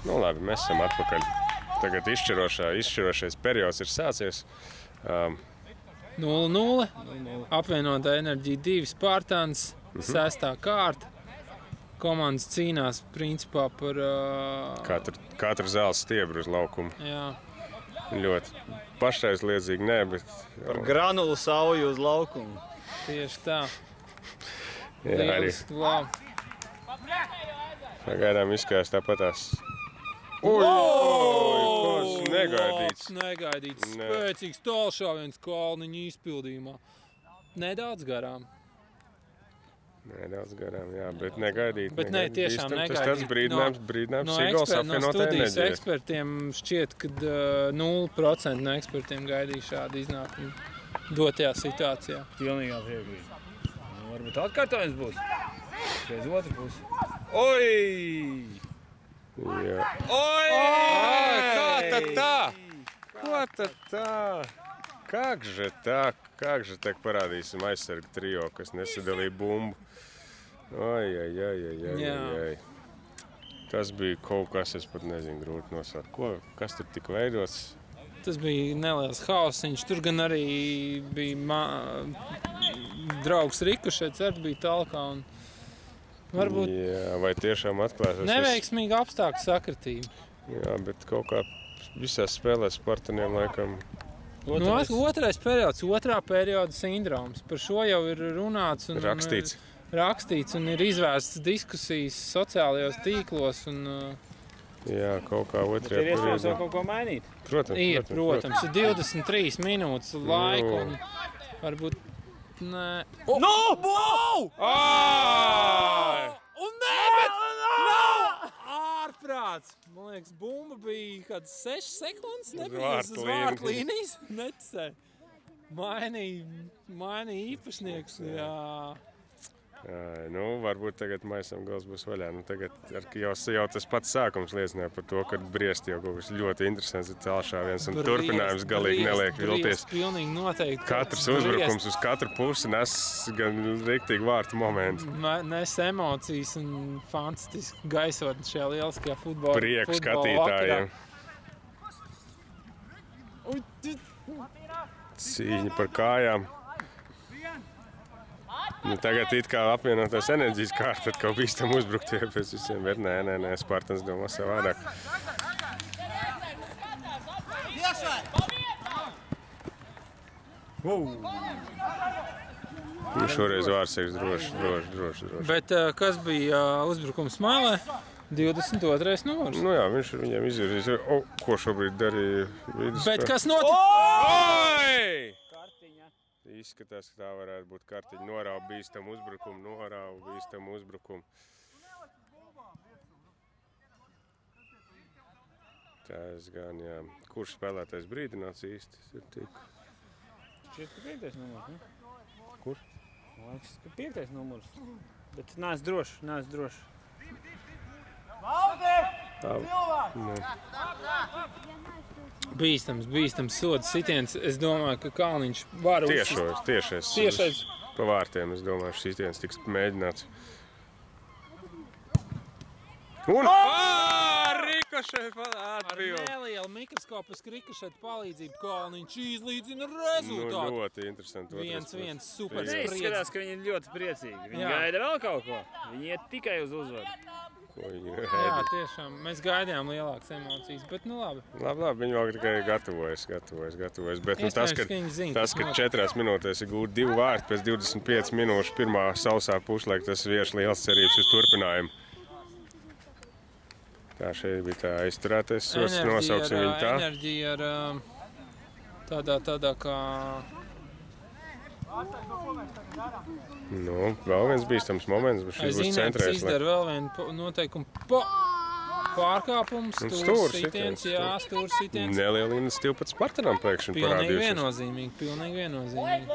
Nu, labi, mēs esam atpakaļ. Tagad izšķirošais periods ir sācies. 0-0. Apvienotā enerģija 2 Spartans, 6. kārta. Komandas cīnās principā par... Katru zelta stiebru uz laukumu. Jā. Ļoti pašaizliedzīgi, nē, bet... Par granulu sauju uz laukumu. Tieši tā. Jā, arī. Pagaidām izskatās tāpatās. Oi, negaidīts. Negaidīts. Spēcīgs tālšāviens Kalniņa izpildījumā. Nedaudz garām. Nedaudz garām, jā, bet negaidīt. Bet ne, tiešām negaidīt. Tas tāds brīdinājums Sigals apvienotā enerģija. No studijas ekspertiem šķiet, ka 0% no ekspertiem gaidīja šādu iznākumu dotajā situācijā. Pilnīgā piekrīt. Varbūt atkārtojums būs. Pēc otru pusi. Oi! Jā. Oi! Kā tad tā? Ko tad tā? Kākže tak parādīsim aizsargu trio, kas nesadalīja bumbu. Oi. Tas bija kaut kas, es pat nezinu, grūti nosaukt. Kas tur tika veidots? Tas bija neliels hausiņš. Tur gan arī bija draugs Rikušets, arī bija talkā. Un varbūt jā, vai tiešām atklāsies? Neveiksmīga apstākļu sakritība. Jā, bet kaut kā visās spēlēs Spartaniem laikam... Otrais periods, otrā perioda sindroms. Par šo jau ir runāts un rakstīts un ir izvērsts diskusijas sociālajos tīklos. Un, jā, kaut kā otrajā periodā. Ir iespējams jau kaut ko mainīt? Protams. Ir 23 minūtes laika un varbūt... Nē. No! Un nē, bet nav! Ārprāts! Man liekas, bumba bija kāds 6 sekundes, nebija uz vārtlīnijas. Neticē. Mainīja īpašnieks, jā. Nu, varbūt tagad Maisam gals būs vaļā. Nu, tagad jau tas pats sākums liecināja par to, ka Briest jau kaut kas ļoti interesants ir tālšāviens un turpinājums galīgi neliek vilties. Pilnīgi noteikti. Katrs uzbrukums uz katru pusi nes gan riktīgi vārtu momentu. Nes emocijas un fantastiski gaisotni šajā lieliskajā futbola prieku skatītājiem. Cīņa par kājām. Nu, tagad it kā apvienotās enerģijas kārta, tad kaut bīstam uzbrukt pēc visiem, bet nē, Spartans domā savādāk. Nu, šoreiz Vārseks droši. Bet kas bija uzbrukums Smēlē? 22. numurs. Nu jā, viņš viņiem izvirzīja, ko šobrīd darīja vidus. Bet kas notika? Oi! Izskatās, ka tā varētu būt kartiņa. Norāva bīstamu uzbrukumu. Tas gan, jā. Kurš spēlētais brīdināts īsti ir tik? Šķiet, ka 5. numurs, ne? Kur? Man liekas, ka 5. numurs. Bet neesmu droši. Bīstams soda sitiens. Es domāju, ka Kalniņš var tiešais pa vārtiem. Es domāju, šis sitiens tiks mēģināts. Un Rikošet atbīva. Ar nelielu mikroskopisku Rikošetu palīdzību Kalniņš izlīdzina rezultātu. Nu, ļoti interesanti. 1-1 super spriedzi. Izskatās, ka viņi ir ļoti priecīgi. Viņi gaida vēl kaut ko. Viņi iet tikai uz uzvaru. Jā, tiešām. Mēs gaidījām lielākas emocijas, bet nu labi. Labi, viņi vēl tikai gatavojas. Bet tas, ka 4 minūtēs ir gūti 2 vārti pēc 25 minūšu pirmā sausā puslaika, tas vieš liels cerības uz turpinājumu. Tā šeit bija tā aizturētais sots, nosauksim viņu tā. Enerģija ar tādā kā... Nu, vēl viens bīstams moments, bet šis būs centrēs. Izdara vēl vienu noteikumu pārkāpumu, stūrs sitiens. Nelielīnas stīvu pat Spartanam pēkšņi parādījušies. Pilnīgi viennozīmīgi.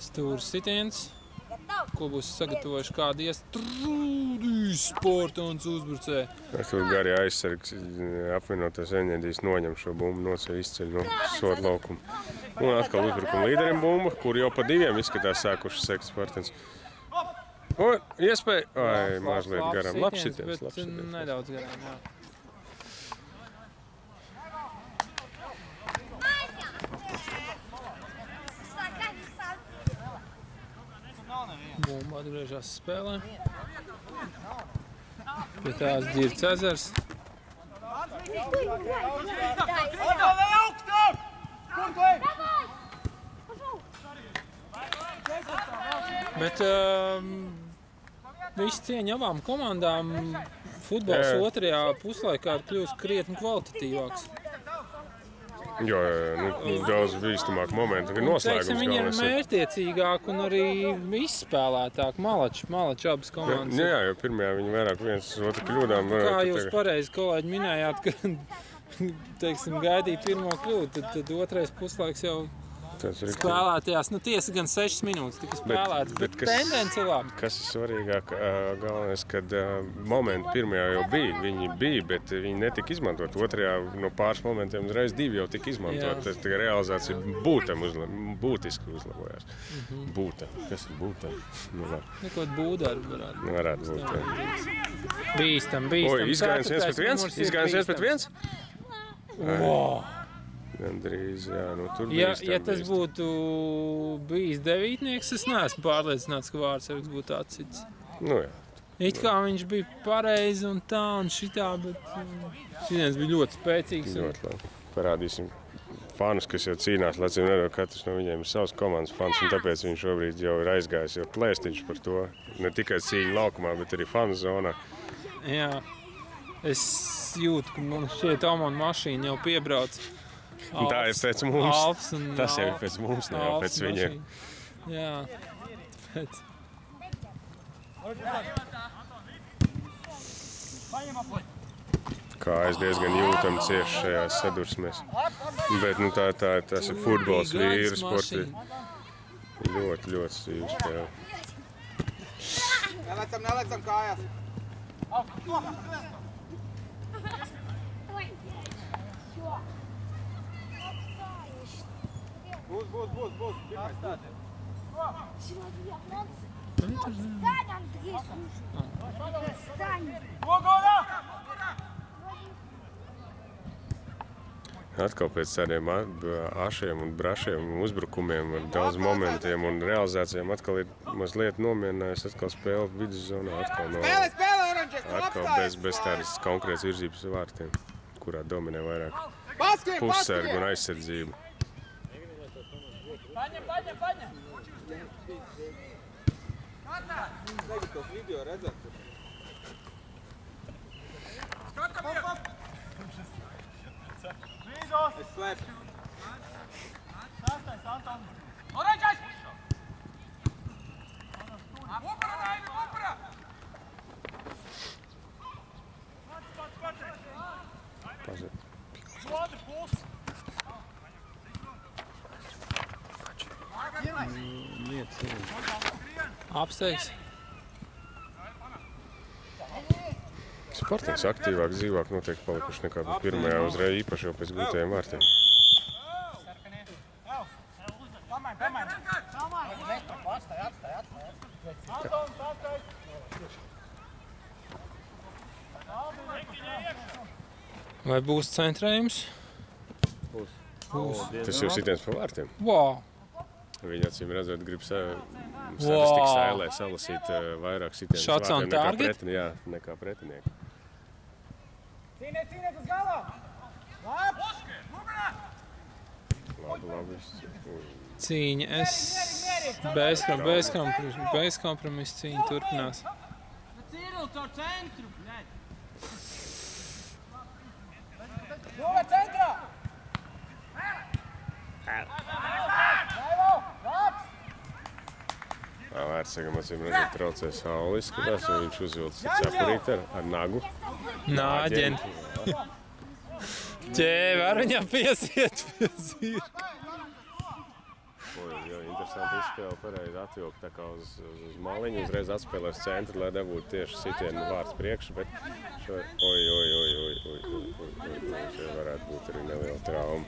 Stūrs sitiens. Ko būs sagatavojuši kādi iestrūdīs Spartans uzbrucē. Tur gari aizsargs apvienotās enerģijas noņem šo bumbu, izceļ no soda laukuma. Un atkal uzbrukuma līderim bumba, kur jau pa 2 izskatās sākuši sekt Spartans. Un iespēja, mazliet garām. Labs sitiens. Nedaudz garām, jā. Bumba atgriežās spēlē. Pie tās Dzirds ezers. Bet visi cieņa abām komandām futbols otrajā puslaikā ir kļūst krietni kvalitatīvāks. Jo daudz bīstamāk momentu, ka noslēgums viņi ir mērķtiecīgāki un arī izspēlētāki. Malači abas komandas. Jā, jo pirmajā viņi vairāk viens uz otru kļūdām. Kā jūs pareizi, kolēģi, minējāt, ka teiksim, gaidīja pirmo kļūdu, tad otrais puslaiks jau spēlētajās, tiesa gan 6 minūtes tika spēlētas, bet tendence labi. Kas ir svarīgāk, galvenais, kad momenti pirmajā jau bija, viņi bija, bet viņi netika izmantot. Otrajā no pāris momentiem reiz 2 jau tika izmantot. Tā realizācija būtiski uzlabojās. Būta. Kas ir būta? Nekot būdaru varētu būt. Bīstam. Izgājiens 1 pret 1? Wow. Gandrīz, jā, tur ja tas būtu bijis devītnieks, es neesmu pārliecināts, ka Vārtsargs būtu atcits. Jā. It kā viņš bija pareizi un tā un šitā, bet šodiens bija ļoti spēcīgs. Ļoti labi. Parādīsim fanus, kas jau cīnās, lacīm nedod, katrs no viņiem ir savs komandas fans, un tāpēc viņš šobrīd jau ir aizgājis, jau plēstiņš par to. Ne tikai cīņa laukumā, bet arī fanu zonā. Jā, es jūtu, ka man šķiet Omona mašīna jau piebrauc. Tā ir pēc mums. Tas jau ir pēc mums, ne jau pēc viņiem. Jā, pēc. Kājas diezgan jūtam cieši šajās sadursmēs. Bet tas ir futbols, vīru sporti. Ļoti, ļoti stīvi spēle. Nelecam kājās. Būs. Atkal pēc tādiem ašiem un brašiem uzbrukumiem ar daudz momentiem un realizācijām atkal ir mazliet nomierinājusi atkal spēle viduszonā. Atkal bez tādas konkrētas virzības vārtiem, kurā dominē vairāk pussargu un aizsardzību. Paņem! Negad tos video redzēt. Es slēpu. Oranžais! Upara, Daini, upara! Šlādi pusi! Apsteigs. Spartans aktīvāk, dzīvāk notiek palikuši nekā pirmajā uzreiz, īpaši jau pēc gūtajiem vārtiem. Vai būs centrējums? Būs. Tas jau sitiens pa vārtiem. Wow! Viņi acīm redzot grib statistikas sailē salasīt vairāk sitienus vārtiem nekā pretinieku. Cīniet uz galā! Labi. Cīņa, bez kompromisa cīņa turpinās. Cīril caur centru! Nova centrā! Vērtsagam acīm redzot traucē sauli izskatās, jo viņš uzvilcis cepurīti ar nagu. Nāģeni. Ķēvi, var viņam piesiet pie zīra. jo interesanti izspēle, pareizi atvilkt tā kā uz maliņu, uzreiz atspēlē uz centru, lai dabūtu tieši sitienu vārds priekšu, bet šo, šeit varētu būt arī neliela trauma.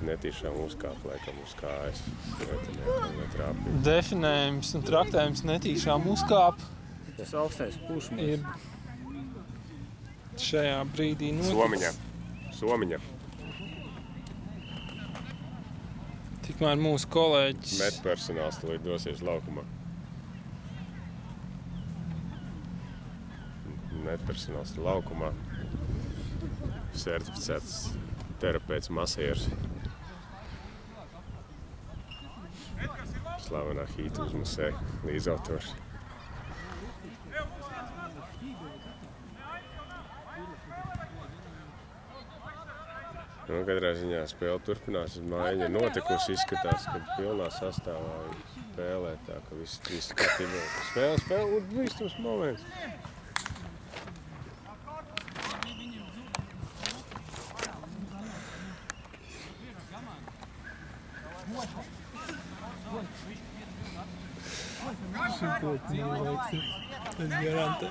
Netīšām uzkāp, laikam, uz kājas. Definējums un traktējums netīšām uzkāp. Tas augstais pušmas. Šajā brīdī notiks. Somiņa. Tikmēr mūsu kolēģis... Medpersonāls tulīt dosies laukumā. Medpersonāls laukumā. Certificēts terapeits masieris. Slavenā hīta uzmasē līdzautors. Nu, katrā ziņā spēle turpinās, mājiņa notikusi, izskatās, ka pilnā sastāvā spēlē tā, ka viss kārtībā. Spēle un bīstams moments. Šitāt nolaiks, es garantē.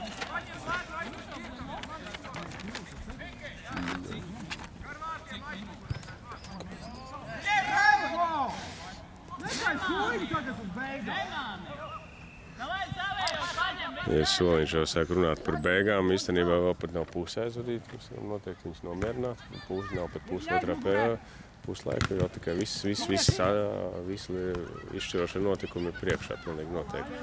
Ja soliņš jau sāk runāt par beigām, īstenībā vēl pat nav pusē aizvadīt, mums noteikti viņus nomierināt, nav pat pusotrā puslaika, jau tikai visi izšķirošie notikumi ir priekšā, pilnīgi noteikti.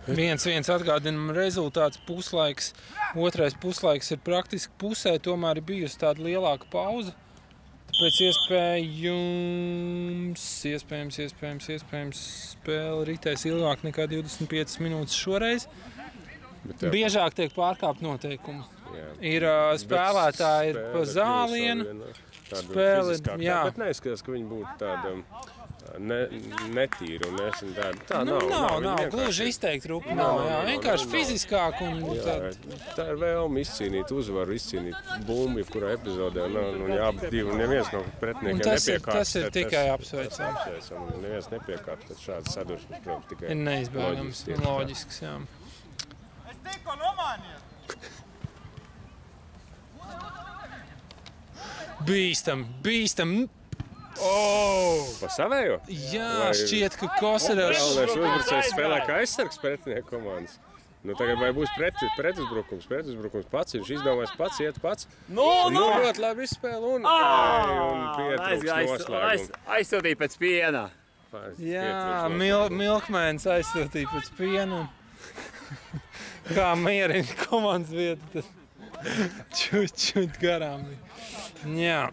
1-1 atgādinam rezultāts puslaiks, otrais puslaiks ir praktiski pusē, tomēr ir bijusi tāda lielāka pauza. Tāpēc iespējams spēle ritēs ilgāk nekā 25 minūtes šoreiz. Biežāk tiek pārkāpt noteikumi. Ir spēlētāji ir pa zālienu. Spēle, jā. Bet neizskatās, ka viņi būtu tāda netīra un nesen tāda. Tā nav. Gluži izteikti rupi nav. Vienkārši fiziskāk un tā ir vēlme izcīnīt uzvaru, izcīnīt bumbu, kurā epizodē jābūt un neviens no pretiniekiem nepiekārtas. Tas ir tikai apsveicams. Neviens nepiekārtas, tad šāds sadursmes, protams, tikai ir neizbēgams un loģisks, jā. Es tikko nomainiet! Bīstam! Pa savējo? Jā, šķiet, ka Kosarovs... Galvenais uzbrucējs spēlē kā aizsargs pretinieku komandas. Nu, tagad vai būs pretuzbrukums pats, viņš izdomās pats, iet pats. Ļoti labi izspēle un pietrūks noslēgums. Aizsūtīja pēc piena. Jā, Milkmēns aizsūtīja pēc piena. Kā mierina komandas vietu, tad čūt garām. Jā.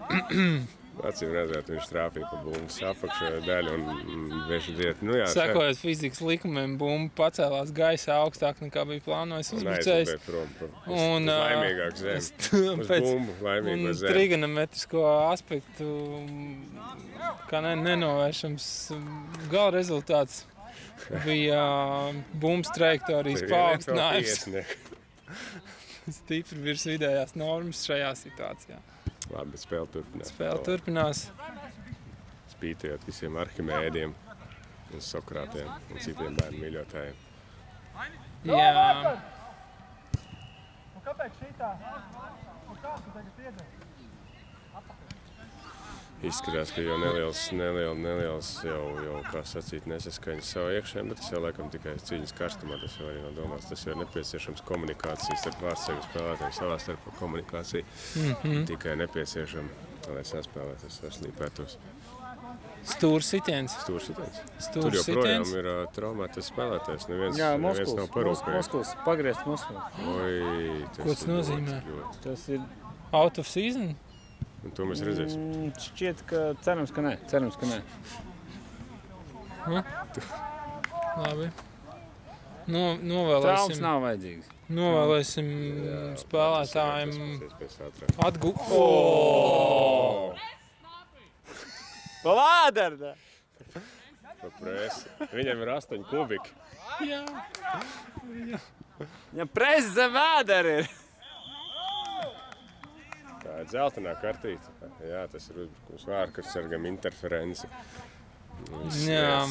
Acīm redzēt, viņš trāpīja pa bumbas apakšējo daļu un bieži diet. Nu, jā, sekojot fizikas likumiem, bumba pacēlās gaisā augstāk nekā bija plānojis uzbrucējs. Un laimīgāk zem. Uz bumbu laimīgo zem. Un trigonometrisko aspektu kā nenovēršams gala rezultāts bija bumbas trajektorijas paaugstinājums. Stipri virs vidējās normas šajā situācijā. Labi, bet spēle turpinās. Spēle turpinās. Spītējot visiem Arhimēdiem un Sokrātiem un citiem bērnu mīļotājiem. Jā. Un kāpēc šitā? Un kā tu tagad iedzer? Izskatās, ka jau neliels jau, kā sacīt, nesaskaņas savu iekšēm, bet tas jau laikam tikai cīņas karstumā, tas jau arī nav domāts. Tas jau ir nepieciešams komunikācijas starp vārdsargu spēlētājiem, savā starpā komunikācija. Tikai nepieciešama, lai saspēlētos ar slīpētos. Stūrs sitiens. Tur joprojām ir traumētas spēlētājs, neviens nav parūpējis. Muskuls, pagriezt muskuls. Ko tas nozīmē? Tas ir... Out of season? Un to mēs redzēsim. Šķiet, ka cerams, ka nē. Labi. Novēlēsim. Traumas nav vajadzīgas. Novēlēsim spēlētājiem atgūt. Pa Vādarda! Pa presi. Viņam ir 8 kubiki. Jā. Ja presi zem Vādara ir. Tā ir dzeltenā kartīte. Jā, tas ir uzbrukums vārkarsargam interferenci. Jā,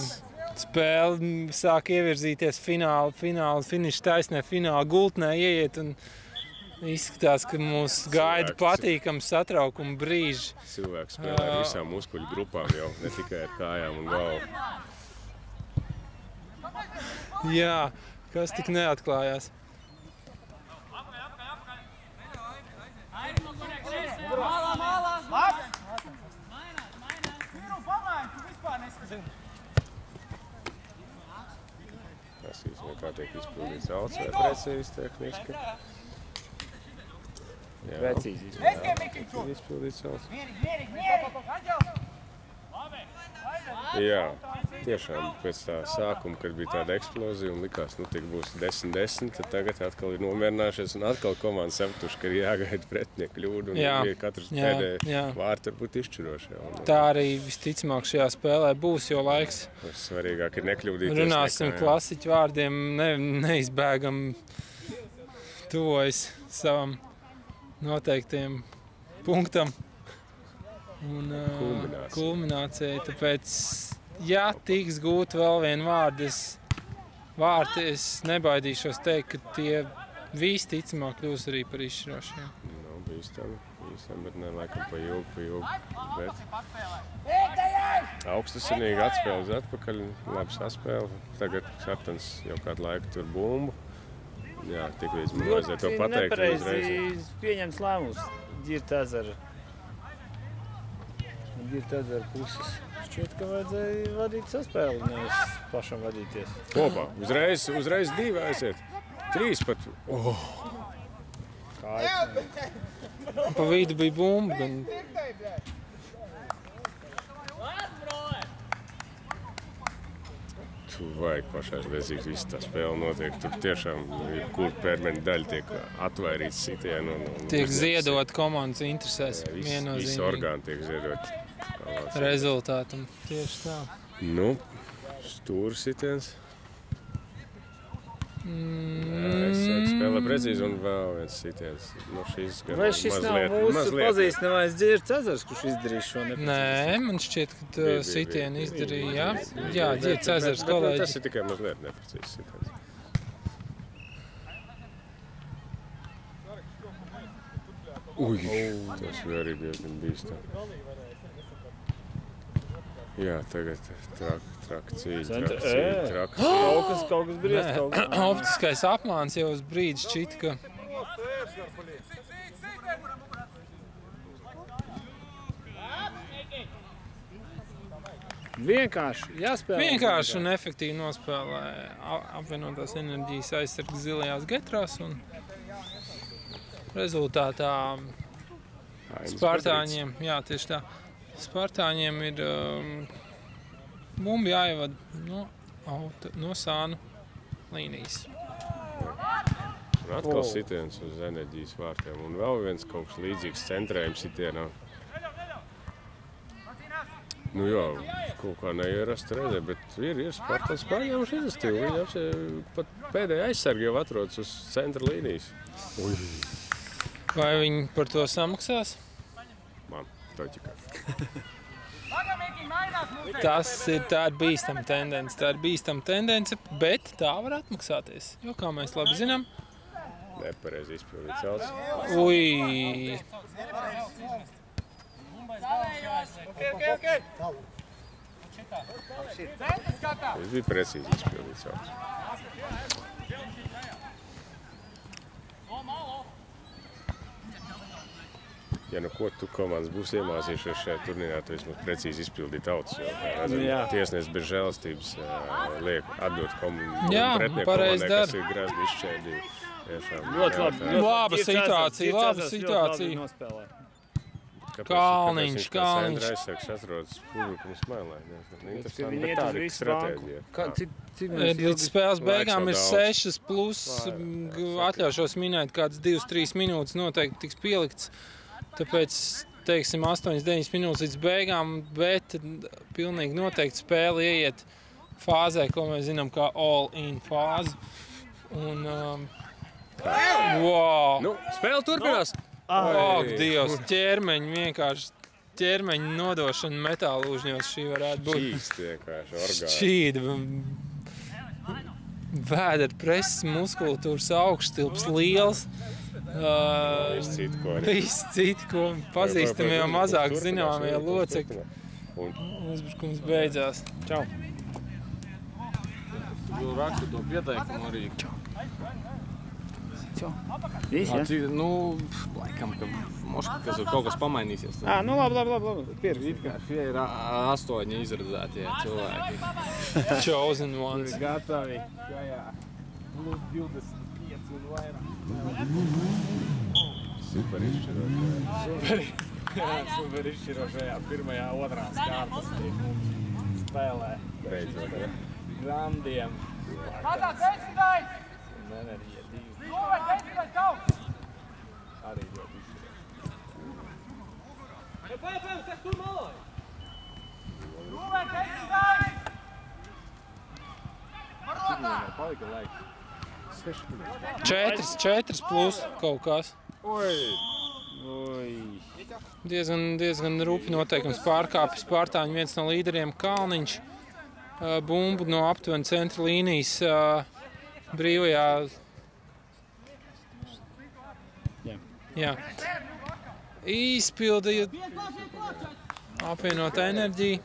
spēle sāk ievirzīties finiša taisnē, fināla gultnē ieiet un izskatās, ka mūs gaida patīkams satraukuma brīži. Cilvēks spēlē ar visām muskuļu grupām jau, ne tikai ar kājām un galvu. Jā, kas tik neatklājās. Pasīsim, kā tiek izpildīts auts vai precīzi tehniski. Jā, Precīzi izpildīts auts. Jā, tiešām pēc tā sākuma, kad bija tāda eksplozija un likās, tik būs 10-10, tad tagad atkal ir nomierinājušies un atkal komandas sapratuši, ka ir jāgaida pretinieku kļūdu un katrs pēdējā vārti var būt izšķiroši. Tā arī visticamāk šajā spēlē būs, jo laiks. Svarīgāk ir nekļūdīties. Runāsim klasiķu vārdiem, neizbēgam tuvojas savam noteiktajam punktam. Un kulminācija, tāpēc, ja tiks gūt vēl vienu vārti, es nebaidīšos teikt, ka tie visticamāk kļūs arī par izšķirošiem. Bīstami, bet ne laikam pa ilgu, bet augstasinīgi atspēle uz atpakaļ, labi saspēle. Tagad kaptens jau kādu laiku tur bumbu. Jā, tik līdz man vajadzēja to pateikt. Nepareizi pieņemts lēmums Ģirta ar puses. Šķiet, ka vajadzēja vadīt saspēli, nevis pašam vadīties. Kopā, uzreiz 2 aiziet. 3 pat. Pa vidu bija bumba. Tu vajag pašais bezīgi, viss tā spēle notiek. Tur tiešām, kur pērmeņa daļa tiek atvairīts sitienu. Tiek ziedot komandas interesēs. Visi orgāni tiek ziedot. Rezultātam. Tieši tā. Stūra sitiens. Es spēlē precīzi un vēl viens sitiens. Vai šis nav mūsu pazīstamais Ģirts Ezers, kurš izdarīs šo neprecīzi? Nē, man šķiet, ka sitienu izdarīja, jā, Ģirts Ezers kolēģi. Tas ir tikai mazliet neprecīzi sitiens. Tas arī diezgan bīstam. Jā, tagad traka cīņa. Kaut kas briest. Optiskais apmāns jau uz brīdi šķita, ka... Vienkārši jāspēlē. Vienkārši un efektīvi nospēlē apvienotās enerģijas aizsargs zilajās getrās un rezultātā Spartāņiem, jā, tieši tā. Spartāņiem ir bumba jāievad no sānu līnijas. Un atkal sitiens uz enerģijas vārtiem. Un vēl viens kaut kas līdzīgs centrējums sitienā. Kaut kā neierast redzē, bet ir Spartāns pārņēmuši iniciatīvu. Viņi pat pēdējā aizsargi jau atrodas uz centra līnijas. Vai viņi par to samaksās? Man, toķikā. Tā ir bīstama tendence, bet tā var atmaksāties. Jo, kā mēs labi zinām, nepareizi izpildīts auts. Tas bija precīzi izpildīts auts. Ja ko tu komandas būs iemācījušies šajā turnīrā, tu vismaz precīzi izpildīt auts. Tiesnesis bez žēlastības liek atdot pretnieku komandai, kas ir grazni izšķērdīja. Ļoti labi. Laba situācija. Kalniņš. Aizsargs atrodas publikuma smailē. Interesanti, bet tāda ir stratēģija. Līdz spēles beigām ir 6 plus, atļaušos minēt, kādas 2-3 minūtes noteikti tiks pielikts. Tāpēc, teiksim, 8-9 minūtes līdz beigām, bet pilnīgi noteikti spēle ieiet fāzē, ko mēs zinām kā all-in fāzi. Un, spēle turpinās! Ak, Dievs, ķermeņi vienkārši ķermeņa nodošana metāla lūžņos šī varētu būt. Šķīsti vienkārši orgāni. Šķīda. Vēdera preses muskulatūras augšstilps liels. Viss citu, ko pazīstamie jau mazāk zināmie locekļi. Uzbrukums beidzās. Čau. Tu rakstu to pieteikumu arī. Čau. Viss, ja? Nu, laikam, ka kaut kas pamainīsies. Nu labi. It kā šie ir 8 izredzētie cilvēki. Chosen ones. Gatavi šajā plus 25 un vairāk. Super izšķirošajā pirmajā, otrās kārtas spēlē. Beidzot, ja? Grandiem. Kādā desmitais? Un enerģija 2. Rūvē, desmitais kaut! Arī ļoti izšķiroši. Rūvē, desmitais! Palika laiks. 4 plus kaut kas. Oi. Diezgan rupi noteikums pārkāpis Spartāņu viens no līderiem Kalniņš. Bumbu no aptuveni centra līnijas brīvajā. Jā. Izpildīja apvienot enerģiju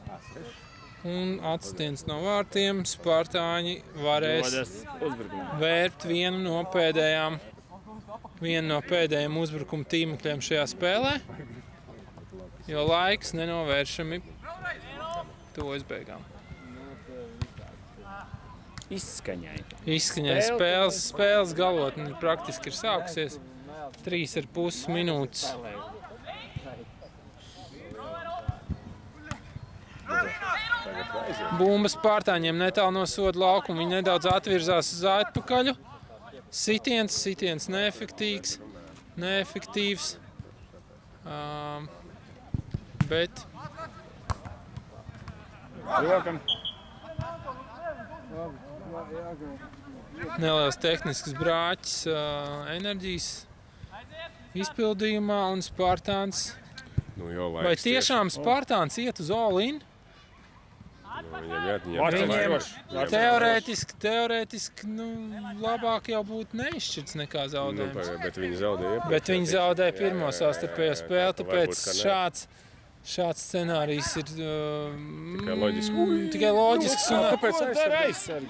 un atstiens no vārtiem. Spartāņi varēs vērpt vienu no pēdējiem uzbrukuma tīmekļiem šajā spēlē, jo laiks nenovēršami tuvojas beigām. Izskaņai spēles galotne praktiski ir sākusies. 3,5 minūtes. Bumba Spartāņiem netālu no soda laukuma. Viņi nedaudz atvirzās uz atpakaļu. Sitiens neefektīvs. Bet neliels tehnisks brāķis enerģijas izpildījumā un Spartāns. Vai tiešām Spartāns iet uz all-in? Teorētiski labāk jau būtu neizšķirts nekā zaudējums. Bet viņi zaudēja pirmo savstarpējo spēli, tāpēc šāds scenārijs ir tikai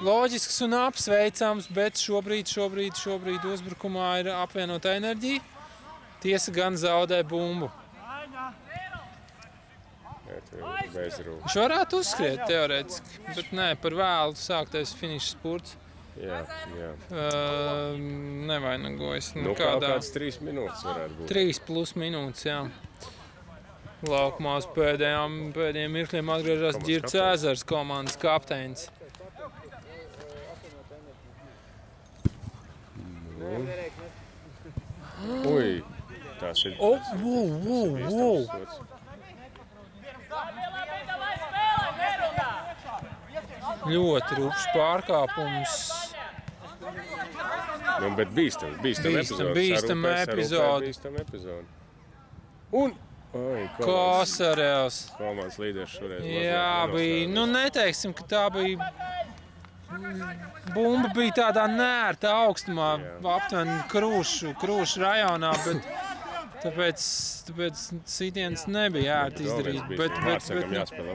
loģisks un apsveicams, bet šobrīd uzbrukumā ir apvienota enerģija. Tiesa gan zaudē bumbu. Viņš varētu uzskriet teorētiski, bet nē, par vēlu sāktais finiša spurts. Jā. Nevainagojas. Kāds 3 minūtes varētu būt. 3+ minūtes, jā. Laukumā uz pēdējiem mirkļiem atgriežas Ģirds Ezers, komandas kapteinis. Ui, tās ir... Ļoti rupšs pārkāpums. Bet bīstam epizode. Un Kosarevs. Komandas līderis šoreiz. Jā, bija. Neteiksim, ka tā bija... Bumba bija tādā nērta augstumā, aptuveni krūšu rajonā, bet tāpēc sitiens nebija ērti izdarīt. Vārtsargam jāspēlē.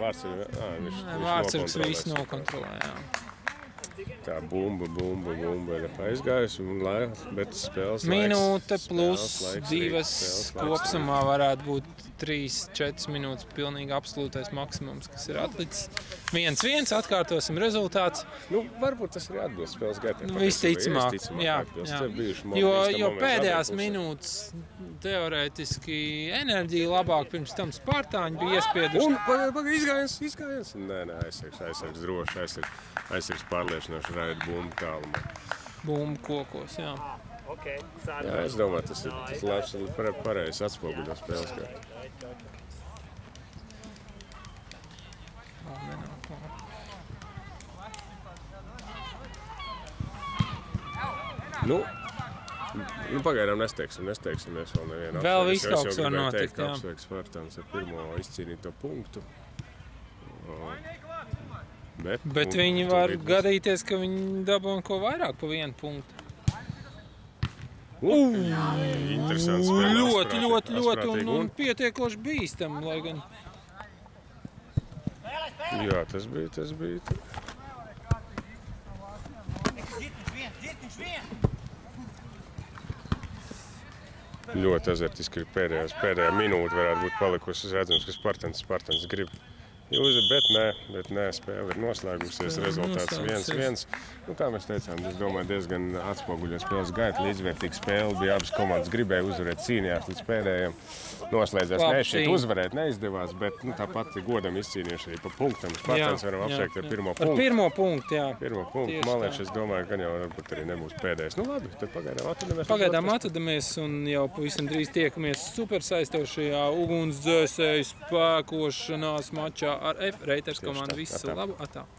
Vārtsargs visu nokontrolē, jā. Tā bumba ir aizgājusi, bet spēles laiks. Minūte plus 2 kopsumā varētu būt 3-4 minūtes pilnīgi absolūtais maksimums, kas ir atlicis. 1-1, atkārtosim rezultāts. Varbūt tas arī atbilst spēles gaitai. Visticamāk, jā. Jo pēdējās minūtes teorētiski enerģija labāk, pirms tam Spartāņi bija iespieduši. Un izgājies. Nē, aizsargs droši, aizsargs pārliecinoši raida bumbu tālumā. Bumbu kokos, jā. Jā, es domāju, tas ir labs un pareizs atspoguļo spēles gaitai. Nu, pagaidām nesteigsimies vēl nevienu. Vēl viss kaut kas var notikt, jā. Apsveiks Spartans ar pirmo izcīnīto punktu. Bet viņi var gadīties, ka viņi dabūna ko vairāk pa 1 punktu. Interesants spēlē. Ļoti un pietiekoši bīstam, lai gan... Jā, tas bija. Ļoti azartiski ir pēdējā minūte varētu būt palikusi. Redzams, ka Spartans grib jūzi, bet nē, spēle ir noslēgusies, rezultāts 1-1. Nu, kā mēs teicām, es domāju, diezgan atspoguļo spēles gaitu, līdzvērtīga spēle, bija abas komandas gribēja uzvarēt, cīnījās līdz pēdējiem. Noslēdzās, šeit uzvarēt neizdevās, bet tāpat godam izcīnījuši arī pa punktam. Spartans varam apsveikt ar pirmo punktu. Ar pirmo punktu, jā. Pirmo punktu. Man liekas, es domāju, ka jau varbūt arī nebūs pēdējais. Nu labi, tad pagaidām atvadamies un jau pavisam drīz tiekamies supersaistošajā ugunsdzēsēju spēkošanās mačā ar F. Reiters komandu. Visu labu, atā.